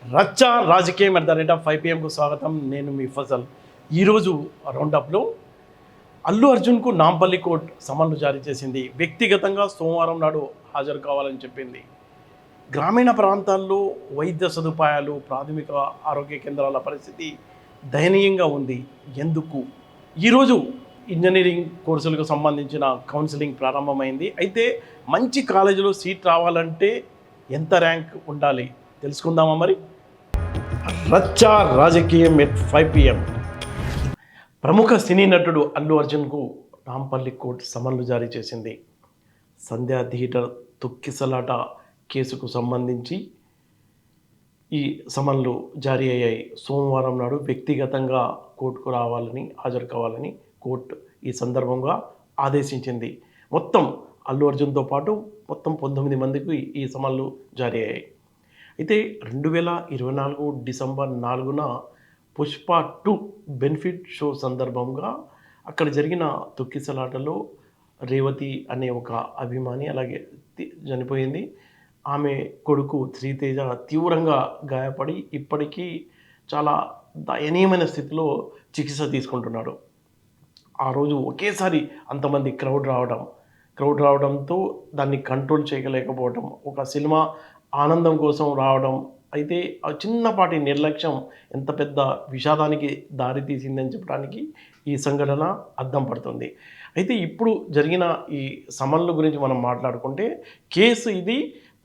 రచ్చ రాజకీయం at the rate of 5 PM స్వాగతం. నేను మీ ఫజల్. ఈరోజు రౌండప్లో అల్లు అర్జున్కు నాంపల్లి కోర్టు సమన్లు జారీ చేసింది. వ్యక్తిగతంగా సోమవారం నాడు హాజరు కావాలని చెప్పింది. గ్రామీణ ప్రాంతాల్లో వైద్య సదుపాయాలు, ప్రాథమిక ఆరోగ్య కేంద్రాల పరిస్థితి దయనీయంగా ఉంది. ఎందుకు? ఈరోజు ఇంజనీరింగ్ కోర్సులకు సంబంధించిన కౌన్సిలింగ్ ప్రారంభమైంది. అయితే మంచి కాలేజీలో సీట్ రావాలంటే ఎంత ర్యాంక్ ఉండాలి తెలుసుకుందామా మరి? రచ్చ రాజకీయం ఎట్ 5 PM. ప్రముఖ సినీ నటుడు అల్లు అర్జున్కు నాంపల్లి కోర్టు సమన్లు జారీ చేసింది. సంధ్యా థియేటర్ తొక్కిసలాట కేసుకు సంబంధించి ఈ సమన్లు జారీ అయ్యాయి. సోమవారం నాడు వ్యక్తిగతంగా కోర్టుకు రావాలని, హాజరు కావాలని కోర్టు ఈ సందర్భంగా ఆదేశించింది. మొత్తం అల్లు అర్జున్తో పాటు మొత్తం 19 మందికి ఈ సమన్లు జారీ అయ్యాయి. అయితే 2024 డిసెంబర్ 4న పుష్ప 2 బెనిఫిట్ షో సందర్భంగా అక్కడ జరిగిన తొక్కిసలాటలో రేవతి అనే ఒక అభిమాని అలాగే చనిపోయింది. ఆమె కొడుకు శ్రీతేజ తీవ్రంగా గాయపడి ఇప్పటికీ చాలా దయనీయమైన స్థితిలో చికిత్స తీసుకుంటున్నాడు. ఆ రోజు ఒకేసారి అంతమంది క్రౌడ్ రావడంతో దాన్ని కంట్రోల్ చేయలేకపోవడం, ఒక సినిమా ఆనందం కోసం రావడం, అయితే ఆ చిన్నపాటి నిర్లక్ష్యం ఎంత పెద్ద విషాదానికి దారి తీసిందని చెప్పడానికి ఈ సంఘటన అద్దం పడుతుంది. అయితే ఇప్పుడు జరిగిన ఈ సమన్ల గురించి మనం మాట్లాడుకుంటే కేసు ఇది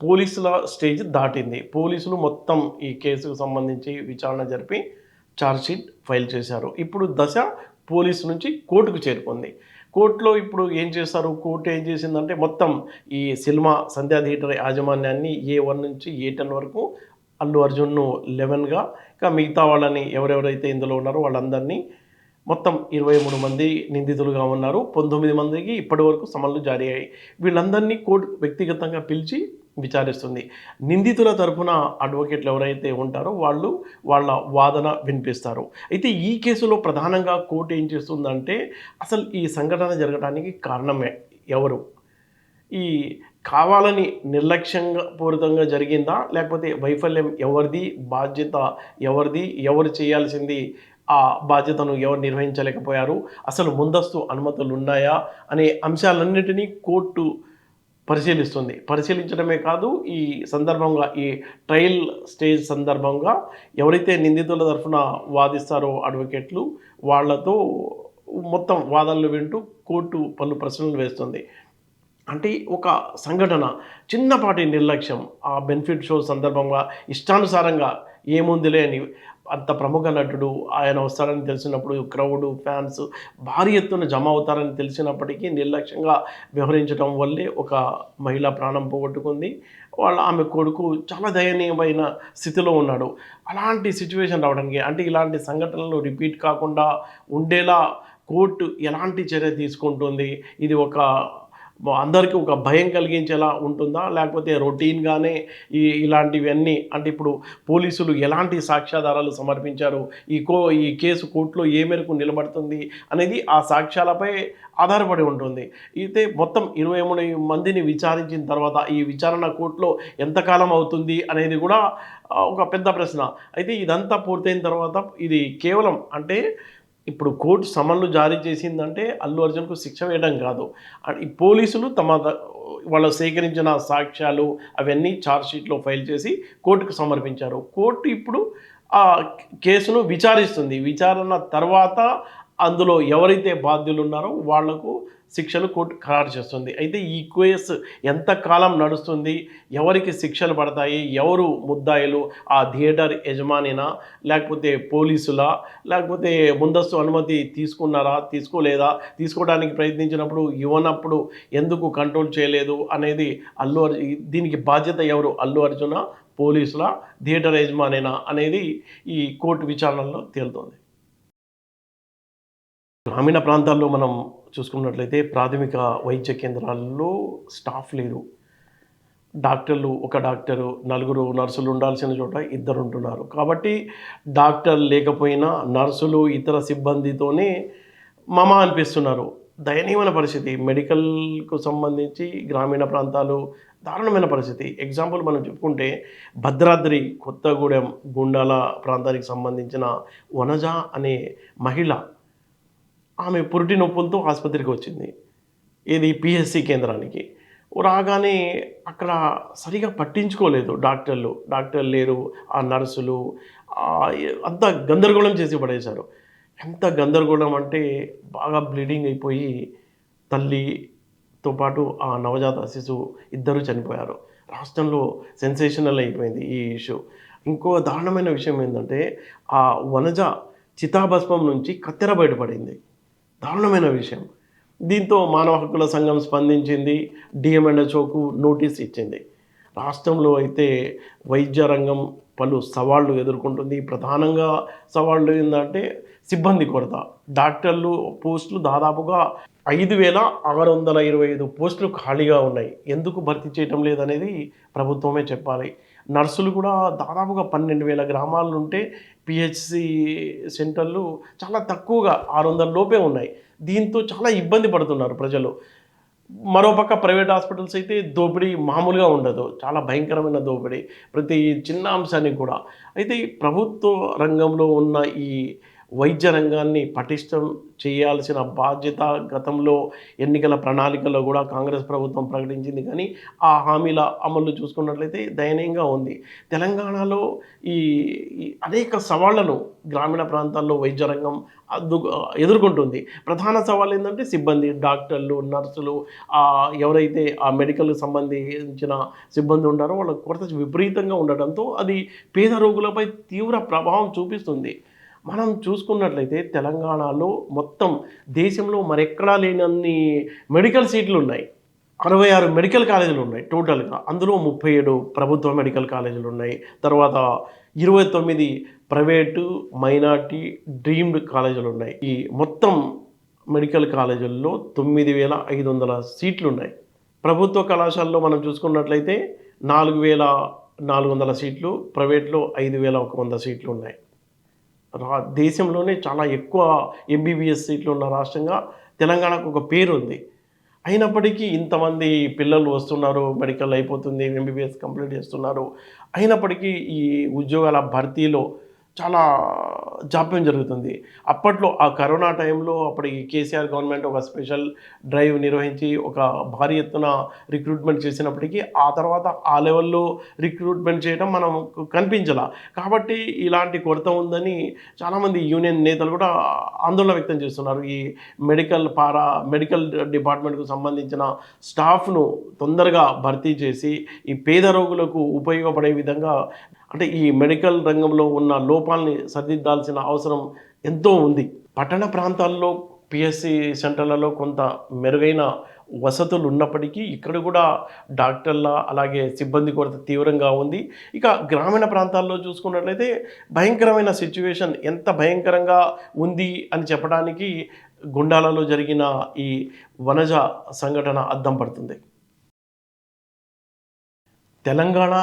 పోలీసుల స్టేజ్ దాటింది. పోలీసులు మొత్తం ఈ కేసుకు సంబంధించి విచారణ జరిపి ఛార్జ్షీట్ ఫైల్ చేశారు. ఇప్పుడు దశ పోలీసు నుంచి కోర్టుకు చేరుకుంది. కోర్టులో ఇప్పుడు ఏం చేస్తారు? కోర్టు ఏం చేసిందంటే మొత్తం ఈ సినిమా సంధ్యా థియేటర్ యాజమాన్యాన్ని A1 నుంచి A10 వరకు, అల్లు అర్జున్ను 11గా, ఇంకా మిగతా వాళ్ళని ఎవరెవరైతే ఇందులో ఉన్నారో వాళ్ళందరినీ మొత్తం 23 మంది నిందితులుగా ఉన్నారు. 19 మందికి ఇప్పటి వరకు సమన్లు జారీ అయ్యాయి. వీళ్ళందరినీ కోర్టు వ్యక్తిగతంగా పిలిచి విచారిస్తుంది. నిందితుల తరఫున అడ్వకేట్లు ఎవరైతే ఉంటారో వాళ్ళు వాళ్ళ వాదన వినిపిస్తారు. అయితే ఈ కేసులో ప్రధానంగా కోర్టు ఏం చేస్తుందంటే అసలు ఈ సంఘటన జరగడానికి కారణమే ఎవరు? ఈ కావాలని నిర్లక్ష్యంగా పూరితంగా జరిగిందా, లేకపోతే వైఫల్యం ఎవరిది, బాధ్యత ఎవరిది, ఎవరు చేయాల్సింది, ఆ బాధ్యతను ఎవరు నిర్వహించలేకపోయారు, అసలు ముందస్తు అనుమతులు ఉన్నాయా అనే అంశాలన్నిటినీ కోర్టు పరిశీలించడమే కాదు, ఈ సందర్భంగా ఈ ట్రయల్ స్టేజ్ సందర్భంగా ఎవరైతే నిందితుల తరఫున వాదిస్తారో అడ్వకేట్లు వాళ్లతో మొత్తం వాదనలు వింటూ కోర్టు పలు ప్రశ్నలు వేస్తుంది. అంటే ఒక సంఘటన చిన్నపాటి నిర్లక్ష్యం, ఆ బెనిఫిట్ షో సందర్భంగా ఇష్టానుసారంగా ఏముందిలే అని, అంత ప్రముఖ నటుడు, ఆయన వస్తారని తెలిసినప్పుడు క్రౌడు, ఫ్యాన్స్ భారీ ఎత్తున జమ అవుతారని తెలిసినప్పటికీ నిర్లక్ష్యంగా వ్యవహరించడం వల్లే ఒక మహిళ ప్రాణం పోగొట్టుకుంది. ఆమె కొడుకు చాలా దయనీయమైన స్థితిలో ఉన్నాడు. అలాంటి సిచ్యువేషన్ రావడానికి, అంటే ఇలాంటి సంఘటనలు రిపీట్ కాకుండా ఉండేలా కోర్టు ఎలాంటి చర్య తీసుకుంటుంది? ఇది అందరికీ ఒక భయం కలిగించేలా ఉంటుందా, లేకపోతే రొటీన్గానే ఇలాంటివన్నీ, అంటే ఇప్పుడు పోలీసులు ఎలాంటి సాక్ష్యాధారాలు సమర్పించారు, ఈ కేసు కోర్టులో ఏ మేరకు నిలబడుతుంది అనేది ఆ సాక్ష్యాలపై ఆధారపడి ఉంటుంది. అయితే మొత్తం 23 మందిని విచారించిన తర్వాత ఈ విచారణ కోర్టులో ఎంతకాలం అవుతుంది అనేది కూడా ఒక పెద్ద ప్రశ్న. అయితే ఇదంతా పూర్తయిన తర్వాత ఇది కేవలం అంటే ఇప్పుడు కోర్టు సమన్లు జారీ చేసిందంటే అల్లు అర్జున్కు శిక్ష వేయడం కాదు, ఈ పోలీసులు వాళ్ళు సేకరించిన సాక్ష్యాలు అవన్నీ ఛార్జ్షీట్లో ఫైల్ చేసి కోర్టుకు సమర్పించారు. కోర్టు ఇప్పుడు ఆ కేసును విచారిస్తుంది. విచారణ తర్వాత అందులో ఎవరైతే బాధ్యులు ఉన్నారో వాళ్లకు శిక్షలు కోర్టు ఖరారు చేస్తుంది. అయితే ఈ కేసు ఎంతకాలం నడుస్తుంది, ఎవరికి శిక్షలు పడతాయి, ఎవరు ముద్దాయిలు, ఆ థియేటర్ యజమానినా, లేకపోతే పోలీసులా, లేకపోతే ముందస్తు అనుమతి తీసుకున్నారా, తీసుకోలేదా, తీసుకోవడానికి ప్రయత్నించినప్పుడు ఇవ్వనప్పుడు ఎందుకు కంట్రోల్ చేయలేదు అనేది దీనికి బాధ్యత ఎవరు? అల్లు అర్జున, పోలీసుల, థియేటర్ యజమానినా అనేది ఈ కోర్టు విచారణలో తేలుతోంది. గ్రామీణ ప్రాంతాల్లో మనం చూసుకున్నట్లయితే ప్రాథమిక వైద్య కేంద్రాల్లో స్టాఫ్ లేరు. ఒక డాక్టరు, 4 నర్సులు ఉండాల్సిన చోట 2 ఉంటున్నారు. కాబట్టి డాక్టర్ లేకపోయినా నర్సులు, ఇతర సిబ్బందితోనే అనిపిస్తున్నారు. దయనీయమైన పరిస్థితి. మెడికల్కు సంబంధించి గ్రామీణ ప్రాంతాలు దారుణమైన పరిస్థితి. ఎగ్జాంపుల్ మనం చెప్పుకుంటే భద్రాద్రి కొత్తగూడెం గుండాల ప్రాంతానికి సంబంధించిన వనజ అనే మహిళ, ఆమె పురిటి నొప్పులతో ఆసుపత్రికి వచ్చింది. ఇది పిహెచ్సి కేంద్రానికి. రాగానే అక్కడ సరిగా పట్టించుకోలేదు డాక్టర్లు. డాక్టర్లు లేరు, ఆ నర్సులు అంతా గందరగోళం చేసి పడేశారు. ఎంత గందరగోళం అంటే బాగా బ్లీడింగ్ అయిపోయి తల్లితో పాటు ఆ నవజాత శిశువు ఇద్దరు చనిపోయారు. రాష్ట్రంలో సెన్సేషనల్ అయిపోయింది ఈ ఇష్యూ. ఇంకో దారుణమైన విషయం ఏంటంటే ఆ వనజ చితాభస్మం నుంచి కత్తెర బయటపడింది. దారుణమైన విషయం. దీంతో మానవ హక్కుల సంఘం స్పందించింది, డిఎంఎన్హెచ్ఓకు నోటీస్ ఇచ్చింది. రాష్ట్రంలో అయితే వైద్య రంగం పలు సవాళ్లు ఎదుర్కొంటుంది. ప్రధానంగా సవాళ్ళు ఏంటంటే సిబ్బంది కొరత. డాక్టర్లు పోస్టులు దాదాపుగా 5,625 పోస్టులు ఖాళీగా ఉన్నాయి. ఎందుకు భర్తీ చేయటం లేదనేది ప్రభుత్వమే చెప్పాలి. నర్సులు కూడా దాదాపుగా 12,000 గ్రామాలు ఉంటే పిహెచ్సి సెంటర్లు చాలా తక్కువగా 600 లోపే ఉన్నాయి. దీంతో చాలా ఇబ్బంది పడుతున్నారు ప్రజలు. మరోపక్క ప్రైవేట్ హాస్పిటల్స్ అయితే దోపిడీ మామూలుగా ఉండదు. చాలా భయంకరమైన దోపిడీ ప్రతి చిన్న అంశానికి కూడా. అయితే ఈ ప్రభుత్వ రంగంలో ఉన్న ఈ వైద్య రంగాన్ని పటిష్టం చేయాల్సిన బాధ్యత గతంలో ఎన్నికల ప్రణాళికలో కూడా కాంగ్రెస్ ప్రభుత్వం ప్రకటించింది. కానీ ఆ హామీల అమలు చూసుకున్నట్లయితే దయనీయంగా ఉంది. తెలంగాణలో ఈ అనేక సవాళ్లను గ్రామీణ ప్రాంతాల్లో వైద్య రంగం ఎదుర్కొంటుంది. ప్రధాన సవాళ్ళు ఏంటంటే సిబ్బంది, డాక్టర్లు, నర్సులు, ఎవరైతే ఆ మెడికల్కి సంబంధించిన సిబ్బంది ఉన్నారో వాళ్ళ కొరత విపరీతంగా ఉండటంతో అది పేద రోగులపై తీవ్ర ప్రభావం చూపిస్తుంది. మనం చూసుకున్నట్లయితే తెలంగాణలో మొత్తం దేశంలో మరెక్కడా లేనన్ని మెడికల్ సీట్లు ఉన్నాయి. 66 మెడికల్ కాలేజీలు ఉన్నాయి టోటల్గా. అందులో 37 ప్రభుత్వ మెడికల్ కాలేజీలు ఉన్నాయి. తర్వాత 29 ప్రైవేటు, మైనార్టీ, డ్రీమ్డ్ కాలేజీలు ఉన్నాయి. ఈ మొత్తం మెడికల్ కాలేజీల్లో 9,500 సీట్లు ఉన్నాయి. ప్రభుత్వ కళాశాలలో మనం చూసుకున్నట్లయితే 4,400 సీట్లు, ప్రైవేట్లో 5,100 సీట్లు ఉన్నాయి. దేశంలోనే చాలా ఎక్కువ ఎంబీబీఎస్ సీట్లు ఉన్న రాష్ట్రంగా తెలంగాణకు ఒక పేరు ఉంది. అయినప్పటికీ ఇంతమంది పిల్లలు వస్తున్నారు, మెడికల్ అయిపోతుంది, ఎంబీబీఎస్ కంప్లీట్ చేస్తున్నారు. అయినప్పటికీ ఈ ఉద్యోగాల భర్తీలో చాలా జాప్యం జరుగుతుంది. అప్పట్లో ఆ కరోనా టైంలో అప్పటి కేసీఆర్ గవర్నమెంట్ ఒక స్పెషల్ డ్రైవ్ నిర్వహించి ఒక భారీ ఎత్తున రిక్రూట్మెంట్ చేసినప్పటికీ ఆ తర్వాత ఆ లెవెల్లో రిక్రూట్మెంట్ చేయడం మనం కనిపించాల. కాబట్టి ఇలాంటి కొరత ఉందని చాలామంది యూనియన్ నేతలు కూడా ఆందోళన వ్యక్తం చేస్తున్నారు. ఈ మెడికల్ డిపార్ట్మెంట్కు సంబంధించిన స్టాఫ్ను తొందరగా భర్తీ చేసి ఈ పేద రోగులకు ఉపయోగపడే విధంగా, అంటే ఈ మెడికల్ రంగంలో ఉన్న లోపాలని సరిదిద్దాల్సిన అవసరం ఎంతో ఉంది. పట్టణ ప్రాంతాల్లో పిఎస్సి సెంటర్లలో కొంత మెరుగైన వసతులు ఉన్నప్పటికీ ఇక్కడ కూడా డాక్టర్ల అలాగే సిబ్బంది కొరత తీవ్రంగా ఉంది. ఇక గ్రామీణ ప్రాంతాల్లో చూసుకున్నట్లయితే భయంకరమైన సిచ్యువేషన్ ఎంత భయంకరంగా ఉంది అని చెప్పడానికి గుండాలలో జరిగిన ఈ వనజ సంఘటన అద్దం పడుతుంది. తెలంగాణ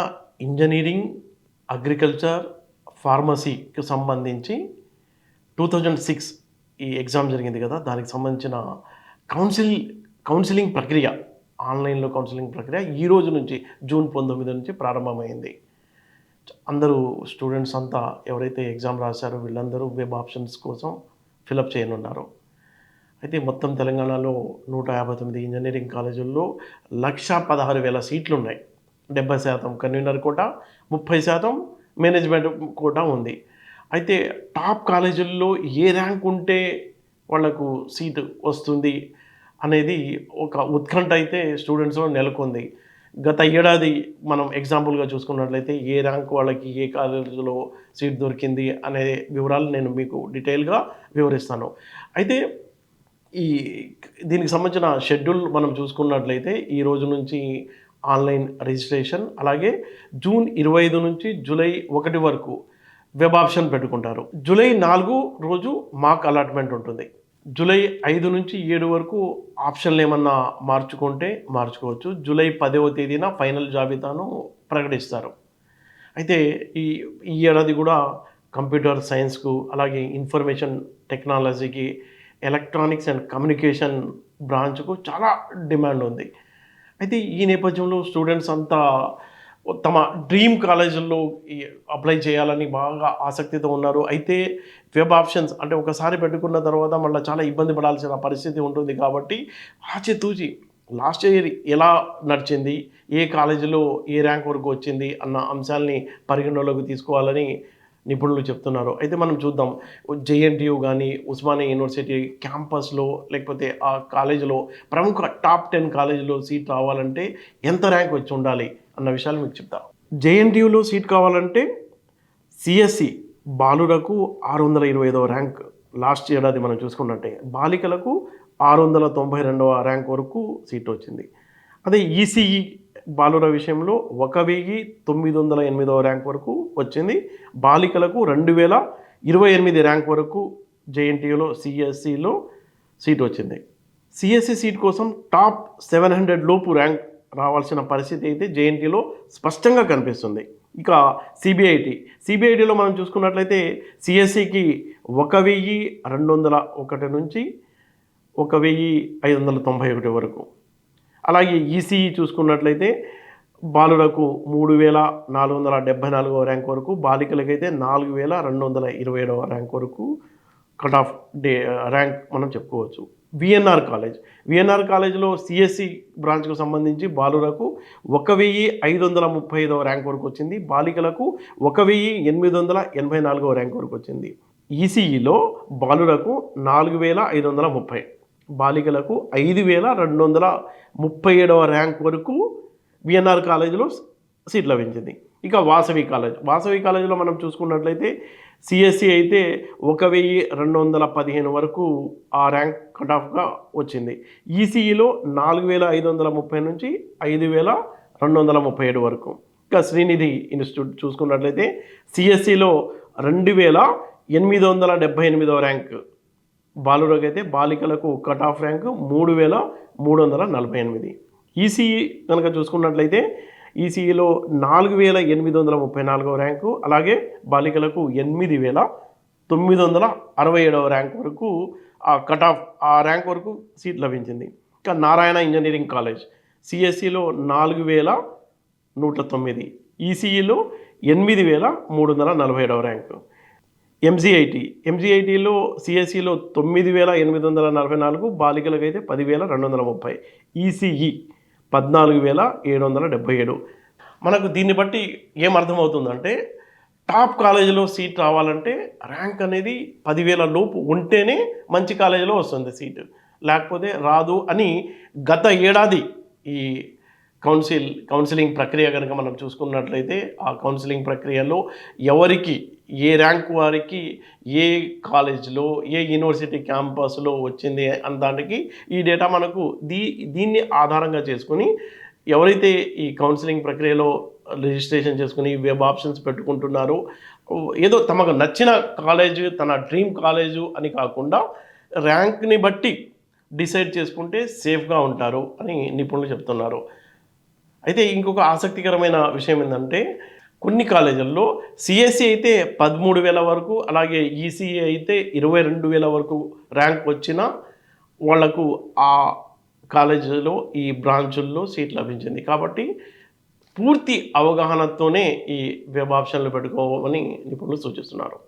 ఇంజనీరింగ్, అగ్రికల్చర్, ఫార్మసీకి సంబంధించి 2006 ఈ ఎగ్జామ్ జరిగింది కదా, దానికి సంబంధించిన కౌన్సిలింగ్ ప్రక్రియ, ఆన్లైన్లో కౌన్సిలింగ్ ప్రక్రియ ఈ రోజు నుంచి జూన్ 19 నుంచి ప్రారంభమైంది. అందరూ స్టూడెంట్స్ అంతా ఎవరైతే ఎగ్జామ్ రాశారో వీళ్ళందరూ వెబ్ ఆప్షన్స్ కోసం ఫిలప్ చేయనున్నారు. అయితే మొత్తం తెలంగాణలో 159 ఇంజనీరింగ్ కాలేజీల్లో 1,16,000 సీట్లు ఉన్నాయి. 70% కన్వీనర్ కోటా, 30% మేనేజ్మెంట్ కోటా ఉంది. అయితే టాప్ కాలేజీల్లో ఏ ర్యాంక్ ఉంటే వాళ్లకు సీటు వస్తుంది అనేది ఒక ఉత్కంఠ అయితే స్టూడెంట్స్లో నెలకొంది. గత ఏడాది మనం ఎగ్జాంపుల్గా చూసుకున్నట్లయితే ఏ ర్యాంక్ వాళ్ళకి ఏ కాలేజీలో సీట్ దొరికింది అనే వివరాలు నేను మీకు డీటెయిల్గా వివరిస్తాను. అయితే దీనికి సంబంధించిన షెడ్యూల్ మనం చూసుకున్నట్లయితే ఈ రోజు నుంచి ఆన్లైన్ రిజిస్ట్రేషన్, అలాగే జూన్ 25 నుంచి జూలై 1 వరకు వెబ్ ఆప్షన్ పెట్టుకుంటారు. జూలై 4 రోజు మాక్ అలాట్మెంట్ ఉంటుంది. జూలై 5 నుంచి 7 వరకు ఆప్షన్లు ఏమన్నా మార్చుకుంటే మార్చుకోవచ్చు. జూలై 10వ తేదీన ఫైనల్ జాబితాను ప్రకటిస్తారు. అయితే ఈ ఏడాది కూడా కంప్యూటర్ సైన్స్కు, అలాగే ఇన్ఫర్మేషన్ టెక్నాలజీకి, ఎలక్ట్రానిక్స్ అండ్ కమ్యూనికేషన్ బ్రాంచ్కు చాలా డిమాండ్ ఉంది. అయితే ఈ నేపథ్యంలో స్టూడెంట్స్ అంతా తమ డ్రీమ్ కాలేజీల్లో అప్లై చేయాలని బాగా ఆసక్తితో ఉన్నారు. అయితే వెబ్ ఆప్షన్స్ అంటే ఒకసారి పెట్టుకున్న తర్వాత మళ్ళీ చాలా ఇబ్బంది పడాల్సిన పరిస్థితి ఉంటుంది. కాబట్టి ఆచితూచి లాస్ట్ ఇయర్ ఎలా నడిచింది, ఏ కాలేజీలో ఏ ర్యాంక్ వరకు వచ్చింది అన్న అంశాలని పరిగణలోకి తీసుకోవాలని నిపుణులు చెప్తున్నారు. అయితే మనం చూద్దాం, జేఎన్టీయూ కానీ ఉస్మానియా యూనివర్సిటీ క్యాంపస్లో లేకపోతే ఆ కాలేజీలో ప్రముఖ టాప్ 10 కాలేజీలో సీట్ రావాలంటే ఎంత ర్యాంక్ వచ్చి ఉండాలి అన్న విషయాలు మీకు చెప్తాను. జేఎన్టీయూలో సీట్ కావాలంటే సిఎస్సి బాలురకు 625వ ర్యాంక్ లాస్ట్ ఏడాది మనం చూసుకున్నట్టే, బాలికలకు 692వ ర్యాంక్ వరకు సీట్ వచ్చింది. అదే ఈసీఈ బాలుర విషయంలో 1908వ ర్యాంక్ వరకు వచ్చింది, బాలికలకు 2028 ర్యాంక్ వరకు జేఎన్టీయూలో సిఎస్సిలో సీట్ వచ్చింది. సిఎస్సి సీట్ కోసం టాప్ 700 లోపు ర్యాంక్ రావాల్సిన పరిస్థితి అయితే జేఎన్టీలో స్పష్టంగా కనిపిస్తుంది. ఇక సిబిఐటిలో మనం చూసుకున్నట్లయితే సిఎస్సికి 1201 నుంచి 1591 వరకు, అలాగే ఈసీఈ చూసుకున్నట్లయితే బాలులకు 3474వ ర్యాంక్ వరకు, బాలికలకైతే 4227వ ర్యాంక్ వరకు కట్ ఆఫ్ ర్యాంక్ మనం చెప్పుకోవచ్చు. విఎన్ఆర్ కాలేజ్లో సిఎస్సి బ్రాంచ్కు సంబంధించి బాలురకు 1535వ ర్యాంక్ వరకు వచ్చింది, బాలికలకు 1884వ ర్యాంక్ వరకు వచ్చింది. ఈసీఈలో బాలురకు 4530, బాలికలకు 5237వ ర్యాంక్ వరకు విఎన్ఆర్ కాలేజీలో సీట్ లభించింది. ఇక వాసవి కాలేజీలో మనం చూసుకున్నట్లయితే సిఎస్సి అయితే 1215 వరకు ఆ ర్యాంక్ కట్ ఆఫ్గా వచ్చింది. ఈసీఈలో 4530 నుంచి 5237 వరకు. ఇక శ్రీనిధి ఇన్స్టిట్యూట్ చూసుకున్నట్లయితే సిఎస్సిలో 2878వ ర్యాంక్ బాలురకు అయితే, బాలికలకు కట్ ఆఫ్ ర్యాంక్ 3348. ఈసీఈ కనుక చూసుకున్నట్లయితే ఈసీఈలో 4834వ ర్యాంకు, అలాగే బాలికలకు 8967వ ర్యాంక్ వరకు ఆ కట్ ఆఫ్ ఆ ర్యాంక్ వరకు సీట్ లభించింది. ఇక నారాయణ ఇంజనీరింగ్ కాలేజ్ సిఎస్సిలో 4109, ఈసీఈలో 8347వ ర్యాంకు. ఎంజీఐటీలో సిఎస్సిలో 9844, బాలికలకైతే 10230, ఈసీఈ 14777. మనకు దీన్ని బట్టి ఏమర్థమవుతుందంటే టాప్ కాలేజీలో సీట్ రావాలంటే ర్యాంక్ అనేది 10,000 లోపు ఉంటేనే మంచి కాలేజీలో వస్తుంది సీటు, లేకపోతే రాదు అని గత ఏడాది ఈ కౌన్సిలింగ్ ప్రక్రియ కనుక మనం చూసుకున్నట్లయితే ఆ కౌన్సిలింగ్ ప్రక్రియలో ఎవరికి ఏ ర్యాంక్ వారికి ఏ కాలేజ్లో ఏ యూనివర్సిటీ క్యాంపస్లో వచ్చింది అన్న దానికి ఈ డేటా మనకు దీన్ని ఆధారంగా చేసుకుని ఎవరైతే ఈ కౌన్సిలింగ్ ప్రక్రియలో రిజిస్ట్రేషన్ చేసుకుని వెబ్ ఆప్షన్స్ పెట్టుకుంటున్నారో ఏదో తమకు నచ్చిన కాలేజు తన డ్రీమ్ కాలేజు అని కాకుండా ర్యాంక్ని బట్టి డిసైడ్ చేసుకుంటే సేఫ్గా ఉంటారు అని నిపుణులు చెప్తున్నారు. అయితే ఇంకొక ఆసక్తికరమైన విషయం ఏంటంటే కొన్ని కాలేజీల్లో సిఎస్సి అయితే 13,000 వరకు, అలాగే ఈసీఈ అయితే 22,000 వరకు ర్యాంక్ వచ్చినా వాళ్లకు ఆ కాలేజీలో ఈ బ్రాంచుల్లో సీట్ లభించింది. కాబట్టి పూర్తి అవగాహనతోనే ఈ వెబ్ ఆప్షన్లు పెట్టుకోమని నిపుణులు సూచిస్తున్నారు.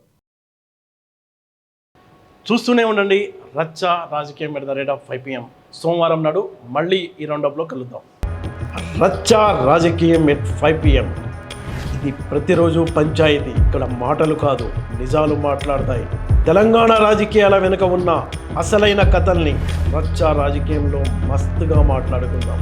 చూస్తూనే ఉండండి రచ్చ రాజకీయం at the rate of 5 PM. సోమవారం నాడు మళ్ళీ ఈ రౌండప్లో కలుద్దాం. రచ్చ రాజకీయం ఎట్ 5 PM. ఇది ప్రతిరోజు పంచాయతీ. ఇక్కడ మాటలు కాదు నిజాలు మాట్లాడతాయి. తెలంగాణ రాజకీయాల వెనుక ఉన్న అసలైన కథల్ని రచ్చ రాజకీయంలో మస్తుగా మాట్లాడుకుందాం.